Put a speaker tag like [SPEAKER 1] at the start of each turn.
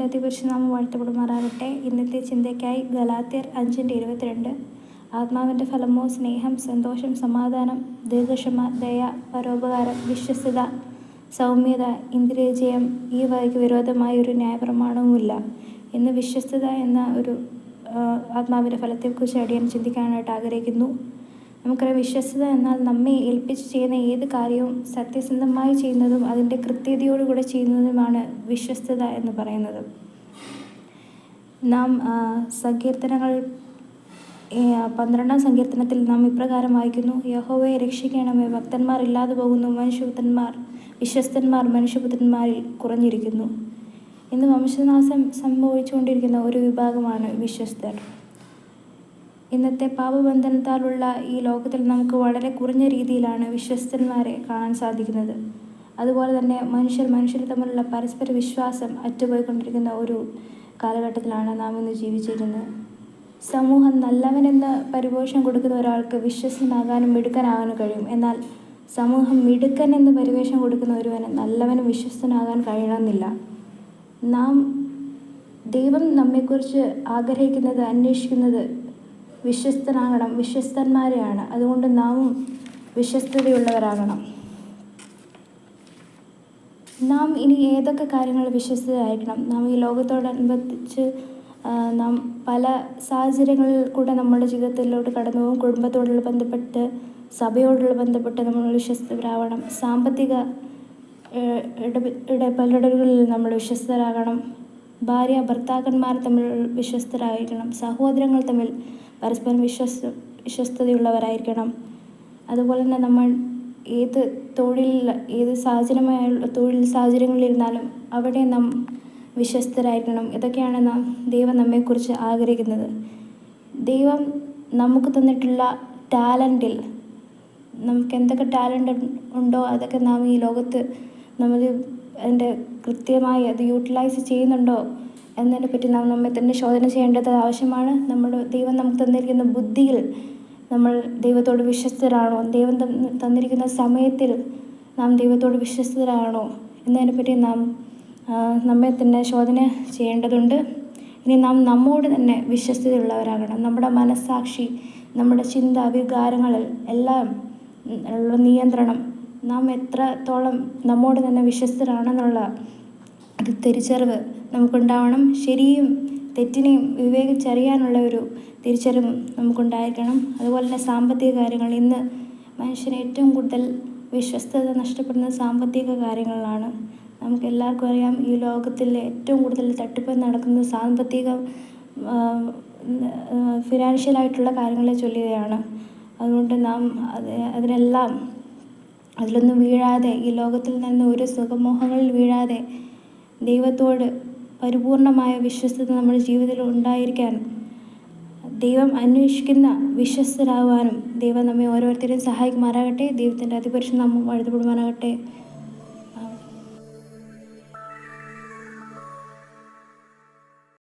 [SPEAKER 1] അതിപരിശുദ്ധ നാമം വാഴ്ത്തപ്പെടുമാറാകട്ടെ. ഇന്നത്തെ ചിന്തയ്ക്കായി ഗലാത്യർ 5:22. ആത്മാവിൻ്റെ ഫലമോ സ്നേഹം, സന്തോഷം, സമാധാനം, ദീർഘക്ഷമ, ദയ, പരോപകാരം, വിശ്വസ്തത, സൗമ്യത, ഇന്ദ്രിയജയം. ഈ വകയ്ക്ക് വിരോധമായ ഒരു ന്യായപ്രമാണവുമില്ല എന്ന് വിശ്വസ്തത എന്ന ഒരു ആത്മാവിൻ്റെ ഫലത്തെക്കുറിച്ച് അടിയൻ ചിന്തിക്കാനായിട്ട് ആഗ്രഹിക്കുന്നു. നമുക്കറിയാം, വിശ്വസ്തത എന്നാൽ നമ്മെ ഏൽപ്പിച്ച് ചെയ്യുന്ന ഏത് കാര്യവും സത്യസന്ധമായി ചെയ്യുന്നതും അതിൻ്റെ കൃത്യതയോടുകൂടെ ചെയ്യുന്നതുമാണ് വിശ്വസ്തത എന്ന് പറയുന്നത്. നാം സങ്കീർത്തനങ്ങൾ 12-ാം സങ്കീർത്തനത്തിൽ നാം ഇപ്രകാരം വായിക്കുന്നു: യഹോവയെ രക്ഷിക്കണമേ, ഭക്തന്മാർ ഇല്ലാതെ പോകുന്നു, വിശ്വസ്തന്മാർ മനുഷ്യപുത്രന്മാരിൽ കുറഞ്ഞിരിക്കുന്നു. ഇന്ന് വംശനാശം സംഭവിച്ചുകൊണ്ടിരിക്കുന്ന ഒരു വിഭാഗമാണ് വിശ്വസ്തർ. ഇന്നത്തെ പാപബന്ധനത്താലുള്ള ഈ ലോകത്തിൽ നമുക്ക് വളരെ കുറഞ്ഞ രീതിയിലാണ് വിശ്വസ്തന്മാരെ കാണാൻ സാധിക്കുന്നത്. അതുപോലെ തന്നെ മനുഷ്യർ തമ്മിലുള്ള പരസ്പര വിശ്വാസം അറ്റുപോയിക്കൊണ്ടിരിക്കുന്ന ഒരു കാലഘട്ടത്തിലാണ് നാം ഇന്ന് ജീവിച്ചിരുന്നത്. സമൂഹം നല്ലവനെന്ന് പരിപോഷണം കൊടുക്കുന്ന ഒരാൾക്ക് വിശ്വസ്തനാകാനും മിടുക്കനാകാനും കഴിയും. എന്നാൽ സമൂഹം മിടുക്കൻ എന്ന് പരിവേഷം കൊടുക്കുന്ന ഒരുവന് നല്ലവനും വിശ്വസ്തനാകാൻ കഴിയണമെന്നില്ല. ദൈവം നമ്മെക്കുറിച്ച് ആഗ്രഹിക്കുന്നത്, അന്വേഷിക്കുന്നത് വിശ്വസ്തന്മാരെയാണ്. അതുകൊണ്ട് നാമും വിശ്വസ്തതയുള്ളവരാകണം. നാം ഇനി ഏതൊക്കെ കാര്യങ്ങൾ വിശ്വസ്തരായിരിക്കണം? നാം ഈ ലോകത്തോടനുബന്ധിച്ച് നാം പല സാഹചര്യങ്ങളിൽ കൂടെ നമ്മുടെ ജീവിതത്തിലോട്ട് കടന്നു പോകും. കുടുംബത്തോടുള്ള ബന്ധപ്പെട്ട്, സഭയോടുള്ള ബന്ധപ്പെട്ട് നമ്മൾ വിശ്വസ്തരാകണം. സാമ്പത്തിക ഇടപെടലുകളിൽ നമ്മൾ വിശ്വസ്തരാകണം. ഭാര്യ ഭർത്താക്കന്മാർ തമ്മിൽ വിശ്വസ്തരായിരിക്കണം. സഹോദരങ്ങൾ തമ്മിൽ പരസ്പരം വിശ്വസ്തതയുള്ളവരായിരിക്കണം. അതുപോലെ തന്നെ നമ്മൾ ഏത് തൊഴിൽ സാഹചര്യങ്ങളിലിരുന്നാലും അവിടെ നാം വിശ്വസ്തരായിരിക്കണം. ഇതൊക്കെയാണ് ദൈവം നമ്മെക്കുറിച്ച് ആഗ്രഹിക്കുന്നത്. ദൈവം നമുക്ക് തന്നിട്ടുള്ള ടാലൻറ്റിൽ നമുക്ക് എന്തൊക്കെ ടാലൻ്റ് ഉണ്ടോ അതൊക്കെ നാം ഈ ലോകത്ത് നമ്മൾ അതിൻ്റെ കൃത്യമായി അത് യൂട്ടിലൈസ് ചെയ്യുന്നുണ്ടോ എന്നതിനെപ്പറ്റി നാം നമ്മെ തന്നെ ശോധന ചെയ്യേണ്ടത് ആവശ്യമാണ്. ദൈവം നമുക്ക് തന്നിരിക്കുന്ന ബുദ്ധിയിൽ നമ്മൾ ദൈവത്തോട് വിശ്വസ്തരാണോ? ദൈവം തന്നിരിക്കുന്ന സമയത്തിൽ നാം ദൈവത്തോട് വിശ്വസ്തരാണോ എന്നതിനെപ്പറ്റി നാം നമ്മെ തന്നെ ശോധന ചെയ്യേണ്ടതുണ്ട്. ഇനി നാം നമ്മോട് തന്നെ വിശ്വസ്തതയുള്ളവരാകണം. നമ്മുടെ മനസ്സാക്ഷി, നമ്മുടെ ചിന്ത, വികാരങ്ങളിൽ എല്ലാം ഉള്ള നിയന്ത്രണം, നാം എത്രത്തോളം നമ്മോട് തന്നെ വിശ്വസ്തരാണെന്നുള്ള ഒരു തിരിച്ചറിവ് നമുക്കുണ്ടാവണം. ശരിയും തെറ്റിനെയും വിവേകിച്ചറിയാനുള്ള ഒരു തിരിച്ചറിവും നമുക്കുണ്ടായിരിക്കണം. അതുപോലെ തന്നെ സാമ്പത്തിക കാര്യങ്ങൾ. ഇന്ന് മനുഷ്യന് ഏറ്റവും കൂടുതൽ വിശ്വസ്തത നഷ്ടപ്പെടുന്ന സാമ്പത്തിക കാര്യങ്ങളിലാണ്. നമുക്ക് എല്ലാവർക്കും അറിയാം, ഈ ലോകത്തിൽ ഏറ്റവും കൂടുതൽ തട്ടിപ്പ് നടക്കുന്നത് ഫിനാൻഷ്യലായിട്ടുള്ള കാര്യങ്ങളെ ചൊല്ലിയാണ്. അതുകൊണ്ട് നാം അതിലൊന്നും വീഴാതെ, ഈ ലോകത്തിൽ നിന്ന് ഒരു സുഖമോഹങ്ങളിൽ വീഴാതെ ദൈവത്തോട് പരിപൂർണമായ വിശ്വസ്തത നമ്മുടെ ജീവിതത്തിൽ ഉണ്ടായിരിക്കാൻ, ദൈവം അന്വേഷിക്കുന്ന വിശ്വസ്തരാകുവാനും ദൈവം നമ്മെ ഓരോരുത്തരെയും സഹായിക്കുമാറാകട്ടെ. ദൈവത്തിൻ്റെ അതിപരിശുദ്ധ നാമം വാഴ്ത്തപ്പെടുമാറാകട്ടെ.